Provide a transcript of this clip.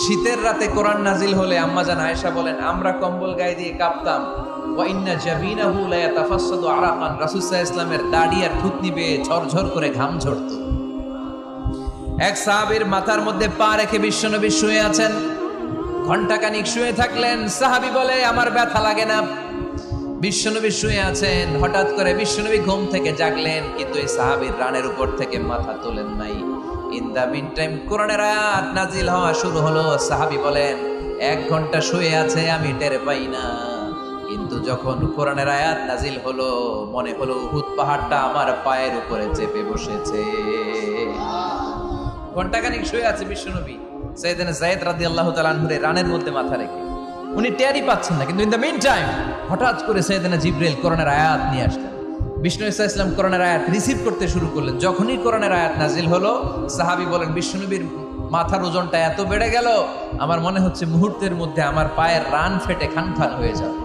শীতের রাতে কোরআন নাজিল হলে আম্মাজান আয়েশা বলেন আমরা কম্বল গায়ে দিয়ে কাঁপতাম। ওয়া ইন্না জাবিনাহু লা ইয়াতাফাসসাদু আরাকান, রাসূল সাল্লাল্লাহু আলাইহি ওয়াসাল্লামের দাড়ি আর থুতনি বেয়ে ঝরঝর করে ঘাম ঝরতো। এক সাহাবীর মাথার মধ্যে পা রেখে বিশ্বনবী শুয়ে আছেন, ঘন্টাখানিক শুয়ে থাকলেন। সাহাবী বলে আমার ব্যথা লাগে না। বিশ্বনবী শুয়ে আছেন, হঠাৎ করে বিশ্বনবী ঘুম থেকে জাগলেন, কিন্তু এই সাহাবীর রানের উপর থেকে মাথা তোলেন নাই। ইন দা মিন টাইম কোরআনের আয়াত নাজিল হওয়া শুরু হলো। সাহাবী বলেন 1 ঘন্টা শুয়ে আছে আমি টের পাই না, কিন্তু যখন কোরআনের আয়াত নাজিল হলো মনে হলো উহুদ পাহাড়টা আমার পায়ের উপরে চেপে বসেছে। ঘন্টাখানিক শুয়ে আছে বিশ্বনবী সাইয়েদনা যায়েদ রাদিয়াল্লাহু তাআলা আনহুর রানের মধ্যে মাথা রেখে, উনি টেরই পাচ্ছেন না। কিন্তু ইন দ্য মিন টাইম হঠাৎ করে সাইয়েদনা জিবরাইল কোরআনের আয়াত নিয়ে আসলেন। বিষ্ণু ইসা ইসলাম কোরআনের আয়াত রিসিভ করতে শুরু করলেন। যখনই কোরআনের আয়াত নাজিল হলো, সাহাবী বলেন বিশ্বনবীর মাথার ওজনটা এত বেড়ে গেল, আমার মনে হচ্ছে মুহূর্তের মধ্যে আমার পায়ের রান ফেটে খান খান হয়ে যাবে।